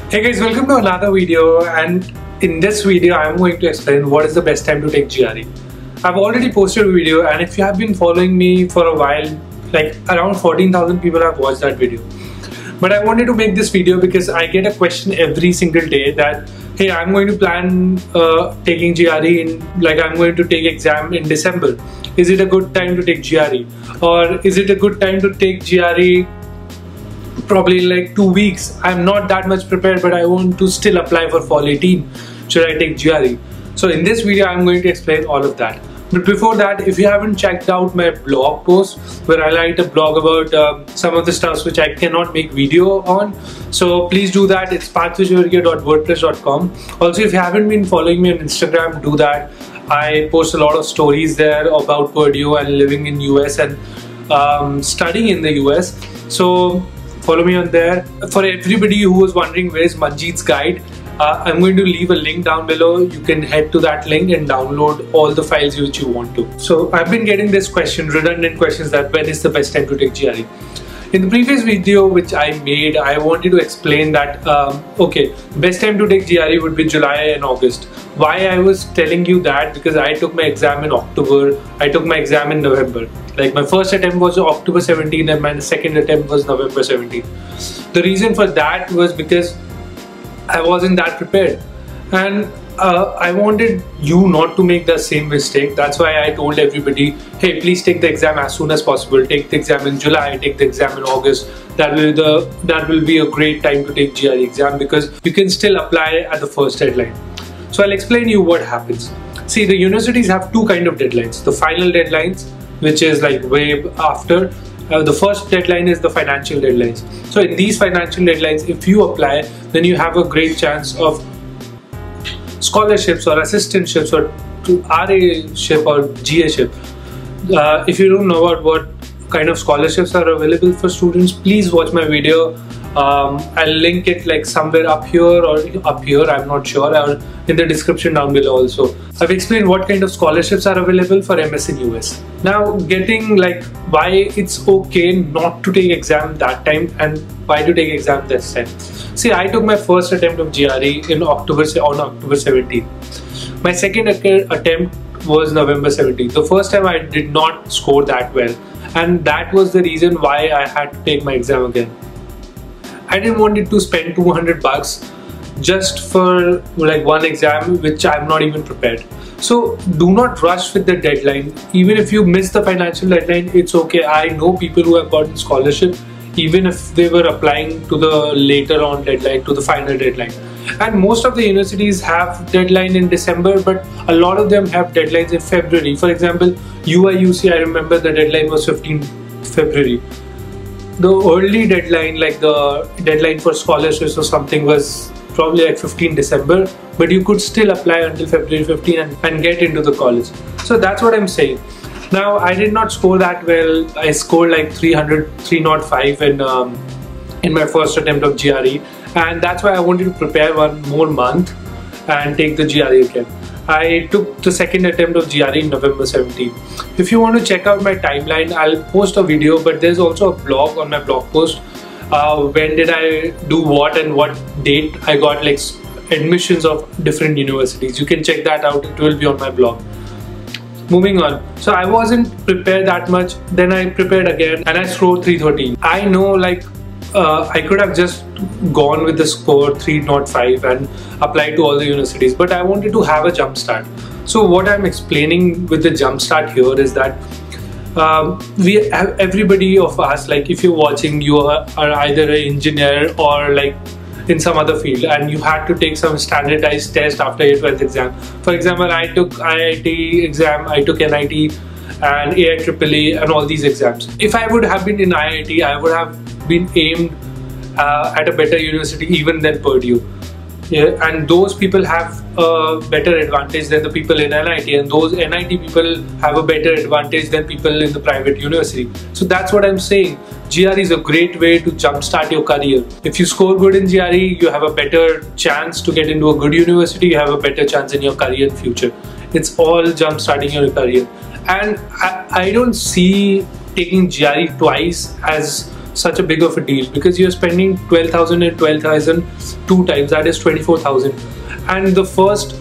Hey guys, welcome to another video, and in this video I am going to explain what is the best time to take GRE. I've already posted a video, and if you have been following me for a while, like around 14,000 people have watched that video. But I wanted to make this video because I get a question every single day that, hey, I'm going to plan taking GRE I'm going to take exam in December. Is it a good time to take GRE? Or is it a good time to take GRE probably in like 2 weeks? I'm not that much prepared, but I want to still apply for fall 18. Should I take GRE? So in this video, I'm going to explain all of that. But before that, if you haven't checked out my blog post where I write a blog about some of the stuff which I cannot make video on, so please do that. It's Vijayvergiya.wordpress.com. Also, if you haven't been following me on Instagram, do that. I post a lot of stories there about Purdue and living in US and studying in the US. So follow me on there. For everybody who was wondering where's Manjeet's guide, I'm going to leave a link down below. You can head to that link and download all the files which you want to. So I've been getting this question, redundant questions, that when is the best time to take GRE? In the previous video which I made, I wanted to explain that, okay, best time to take GRE would be July and August. Why I was telling you that? Because I took my exam in October, I took my exam in November. Like my first attempt was October 17 and my second attempt was November 17. The reason for that was because I wasn't that prepared, and I wanted you not to make the same mistake. That's why I told everybody, hey, please take the exam as soon as possible. Take the exam in July, take the exam in August. That will be a great time to take GRE exam because you can still apply at the first deadline. So I'll explain you what happens. See, the universities have two kind of deadlines. The final deadlines, which is like way after. The first deadline is the financial deadlines. So in these financial deadlines, if you apply, then you have a great chance of scholarships or assistantships or RA-ship or GA-ship. If you don't know about what kind of scholarships are available for students, please watch my video. I'll link it like somewhere up here or up here, I'm not sure, or in the description down below also. I've explained what kind of scholarships are available for MS in US. Now getting like why it's okay not to take exam that time and why to take exam this time. See, I took my first attempt of GRE on October 17. My second attempt was November 17. The first time I did not score that well, and that was the reason why I had to take my exam again. I didn't want it to spend 200 bucks just for like one exam which I'm not even prepared. So do not rush with the deadline. Even if you miss the financial deadline, it's okay. I know people who have gotten scholarship even if they were applying to the later on deadline, to the final deadline. And most of the universities have deadline in December, but a lot of them have deadlines in February. For example, UIUC, I remember the deadline was 15 February. The early deadline, like the deadline for scholarships or something, was probably like 15 December, but you could still apply until February 15 and get into the college. So that's what I'm saying. Now, I did not score that well. I scored like 305 in my first attempt of GRE, and that's why I wanted to prepare one more month and take the GRE again. I took the second attempt of GRE in November 17. If you want to check out my timeline, I'll post a video, but there's also a blog on my blog post. When did I do what and what date I got like admissions of different universities. You can check that out, it will be on my blog. Moving on. So I wasn't prepared that much. Then I prepared again and I scored 313. I know like I could have just gone with the score 305 and applied to all the universities, but I wanted to have a jump start. So what I'm explaining with the jump start here is that everybody of us, like if you're watching, you are either an engineer or like in some other field, and you had to take some standardized test after your 12th exam. For example, I took IIT exam, I took NIT and AIEEE and all these exams. If I would have been in IIT, I would have been aimed at a better university even than Purdue. Yeah, and those people have a better advantage than the people in NIT, and those NIT people have a better advantage than people in the private university. So that's what I'm saying. GRE is a great way to jumpstart your career. If you score good in GRE, you have a better chance to get into a good university, you have a better chance in your career in future. It's all jumpstarting your career. And I don't see taking GRE twice as such a big of a deal, because you're spending 12,000 and 12,000 two times, that is 24,000, and the first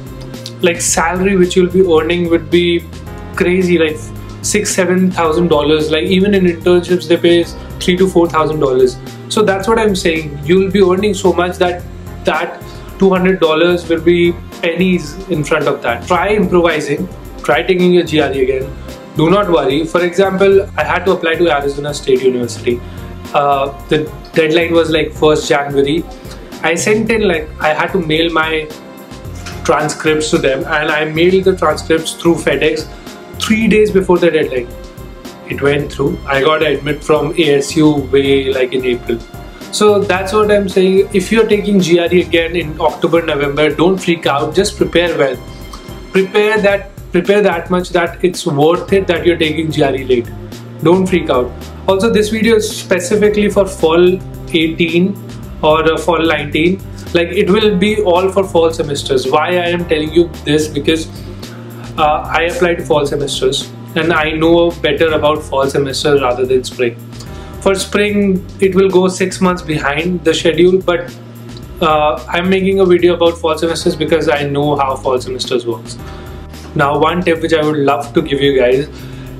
like salary which you'll be earning would be crazy, like $6,000-7,000. Like even in internships they pay $3,000 to $4,000. So that's what I'm saying, you'll be earning so much that $200 will be pennies in front of that. Try improvising, try taking your GRE again. Do not worry. For example, I had to apply to Arizona State University. The deadline was like 1st January. I sent in, like, I had to mail my transcripts to them, and I mailed the transcripts through FedEx 3 days before the deadline. It went through. I got an admit from ASU way like in April. So that's what I'm saying. If you're taking GRE again in October, November, don't freak out. Just prepare well. Prepare that much that it's worth it that you're taking GRE late. Don't freak out. Also, this video is specifically for fall 18 or fall 19. Like, it will be all for fall semesters. Why I am telling you this? Because I applied to fall semesters and I know better about fall semester rather than spring. For spring, it will go 6 months behind the schedule, but I'm making a video about fall semesters because I know how fall semesters works. Now, one tip which I would love to give you guys: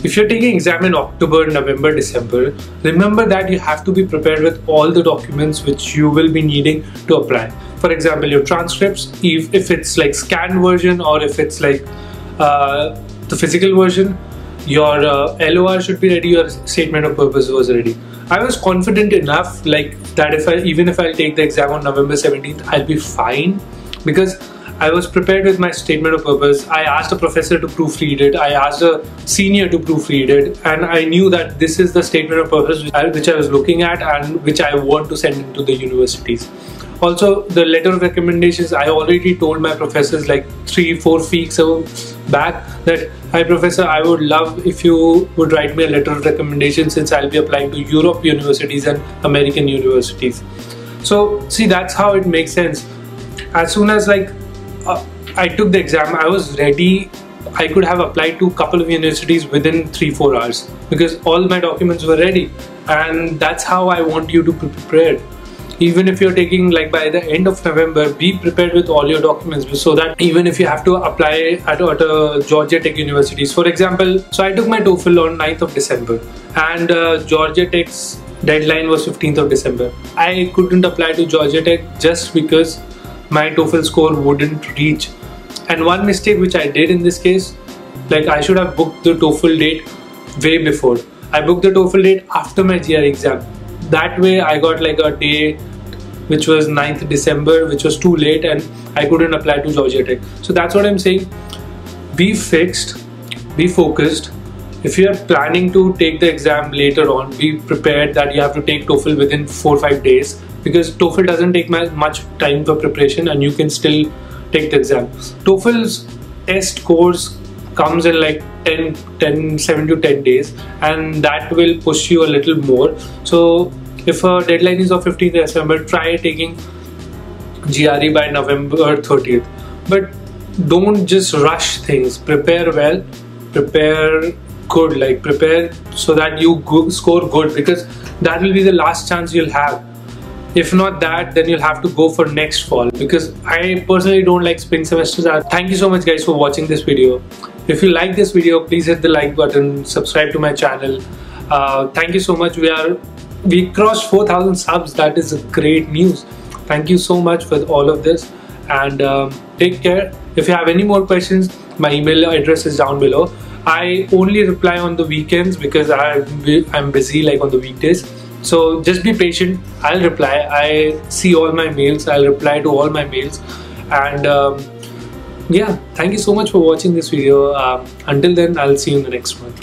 if you're taking exam in October, November, December, remember that you have to be prepared with all the documents which you will be needing to apply. For example, your transcripts, if it's like scanned version, or if it's like the physical version, your LOR should be ready, your statement of purpose was ready. I was confident enough like that even if I'll take the exam on November 17th, I'll be fine, because I was prepared with my statement of purpose. I asked a professor to proofread it, I asked a senior to proofread it, and I knew that this is the statement of purpose which I was looking at and which I want to send into the universities. Also, the letter of recommendations, I already told my professors like 3-4 weeks back that, hi professor, I would love if you would write me a letter of recommendation, since I'll be applying to Europe universities and American universities. So see, that's how it makes sense. As soon as like I took the exam, I was ready. I could have applied to a couple of universities within 3-4 hours because all my documents were ready, and that's how I want you to be prepared. Even if you're taking, like, by the end of November, be prepared with all your documents, so that even if you have to apply at Georgia Tech universities, for example. So I took my TOEFL on 9th of December and Georgia Tech's deadline was 15th of December. I couldn't apply to Georgia Tech just because my TOEFL score wouldn't reach. And one mistake which I did in this case, like, I should have booked the TOEFL date way before. I booked the TOEFL date after my GRE exam. That way I got like a day which was 9th December, which was too late, and I couldn't apply to Georgia Tech. So that's what I'm saying. Be fixed, be focused. If you are planning to take the exam later on, be prepared that you have to take TOEFL within 4-5 days, because TOEFL doesn't take much time for preparation and you can still take the exam. TOEFL's test course comes in like 7 to 10 days, and that will push you a little more. So if a deadline is of 15th December, try taking GRE by November 30th. But don't just rush things. Prepare well, prepare good, like prepare so that you score good, because that will be the last chance you'll have. If not that, then you'll have to go for next fall, because I personally don't like spring semesters. Thank you so much guys for watching this video. If you like this video, please hit the like button, subscribe to my channel. Thank you so much. We crossed 4,000 subs. That is great news. Thank you so much for all of this, and take care. If you have any more questions, my email address is down below. I only reply on the weekends because I'm busy like on the weekdays. So just be patient. I'll reply. I see all my mails. I'll reply to all my mails. And yeah, thank you so much for watching this video. Until then, I'll see you in the next one.